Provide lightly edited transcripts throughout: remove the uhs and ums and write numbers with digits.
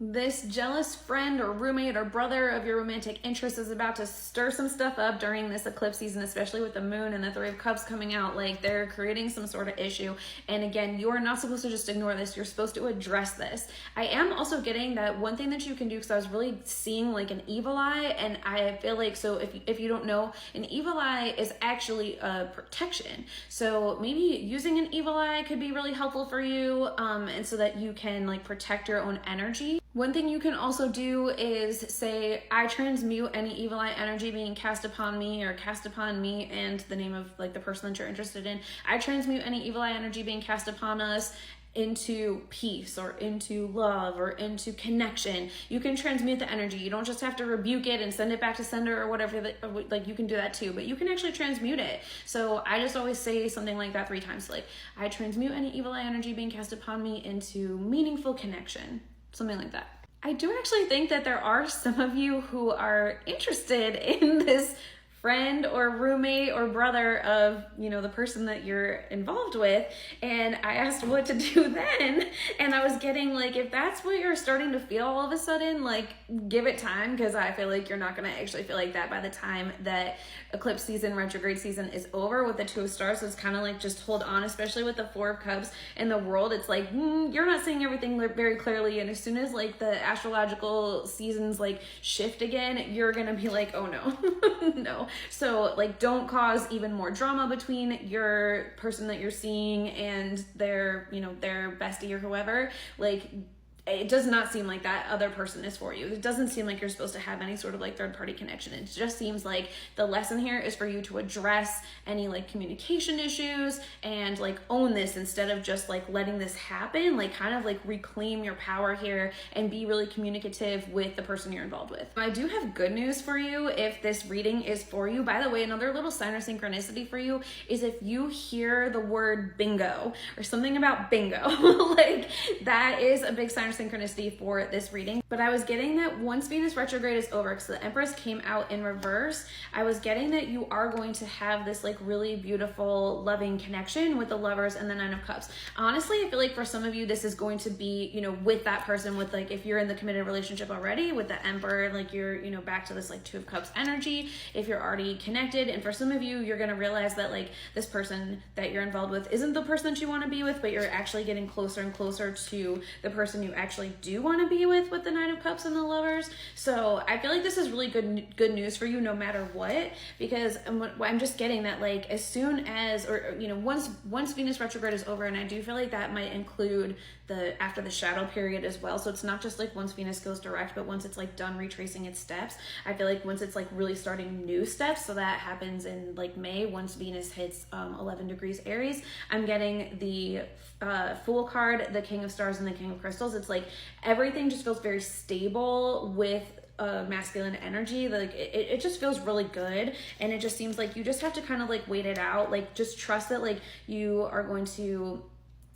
This jealous friend or roommate or brother of your romantic interest is about to stir some stuff up during this eclipse season, especially with the moon and the Three of Cups coming out. Like, they're creating some sort of issue. And again, you are not supposed to just ignore this. You're supposed to address this. I am also getting that one thing that you can do, because I was really seeing like an evil eye, and I feel like, so if you don't know, an evil eye is actually a protection. So maybe using an evil eye could be really helpful for you, and so that you can like protect your own energy. One thing you can also do is say, I transmute any evil eye energy being cast upon me, or cast upon me and the name of like the person that you're interested in. I transmute any evil eye energy being cast upon us into peace, or into love, or into connection. You can transmute the energy. You don't just have to rebuke it and send it back to sender or whatever. Like, you can do that too, but you can actually transmute it. So I just always say something like that 3 times. Like, I transmute any evil eye energy being cast upon me into meaningful connection. Something like that. I do actually think that there are some of you who are interested in this friend or roommate or brother of, you know, the person that you're involved with. And I asked what to do then. And I was getting like, if that's what you're starting to feel all of a sudden, like, give it time, because I feel like you're not going to actually feel like that by the time that eclipse season, retrograde season is over with the 2 of Stars. So it's kind of like, just hold on, especially with the 4 of Cups in the world. It's like, you're not seeing everything very clearly. And as soon as like the astrological seasons like shift again, you're going to be like, oh no, no. So like, don't cause even more drama between your person that you're seeing and their, you know, their bestie or whoever. Like, it does not seem like that other person is for you. It doesn't seem like you're supposed to have any sort of like third-party connection. It just seems like the lesson here is for you to address any like communication issues and like own this, instead of just like letting this happen. Like, kind of like reclaim your power here and be really communicative with the person you're involved with. I do have good news for you if this reading is for you. By the way, another little sign or synchronicity for you is if you hear the word bingo or something about bingo, like, that is a big sign synchronicity for this reading. But I was getting that once Venus retrograde is over, because the Empress came out in reverse, I was getting that you are going to have this like really beautiful loving connection with the Lovers and the 9 of Cups. Honestly, I feel like for some of you this is going to be, you know, with that person, with like, if you're in the committed relationship already with the Emperor, like, you're, you know, back to this like 2 of Cups energy if you're already connected. And for some of you, you're going to realize that like this person that you're involved with isn't the person that you want to be with, but you're actually getting closer and closer to the person you actually do want to be with the 9 of Cups and the Lovers. So I feel like this is really good news for you no matter what, because I'm just getting that like, as soon as, or you know, once Venus retrograde is over, and I do feel like that might include the after the shadow period as well. So it's not just like once Venus goes direct, but once it's like done retracing its steps. I feel like once it's like really starting new steps, so that happens in like May, once Venus hits 11 degrees Aries. I'm getting the Fool card, the King of Stars, and the King of Crystals. It's like everything just feels very stable with masculine energy. Like it just feels really good, and it just seems like you just have to kind of like wait it out. Like, just trust that like you are going to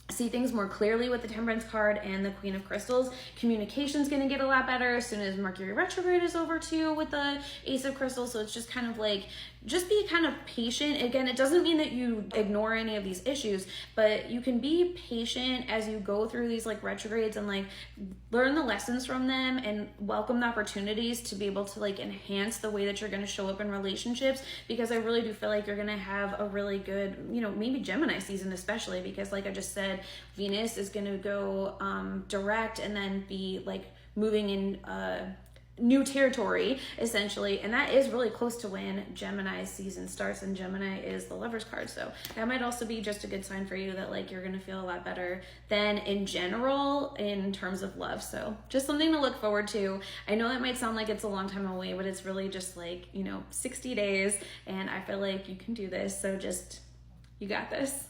see things more clearly with the Temperance card and the Queen of Crystals. Communication's gonna get a lot better as soon as Mercury retrograde is over too with the Ace of Crystals. So it's just kind of like, just be kind of patient. Again, it doesn't mean that you ignore any of these issues, but you can be patient as you go through these like retrogrades, and like learn the lessons from them and welcome the opportunities to be able to like enhance the way that you're going to show up in relationships. Because I really do feel like you're going to have a really good, you know, maybe Gemini season, especially because like I just said, Venus is going to go direct and then be like moving in new territory essentially, and that is really close to when Gemini season starts, and Gemini is the Lovers card. So that might also be just a good sign for you that like you're gonna feel a lot better than in general in terms of love. So just something to look forward to. I know that might sound like it's a long time away, but it's really just like, you know, 60 days, and I feel like you can do this. So just, you got this.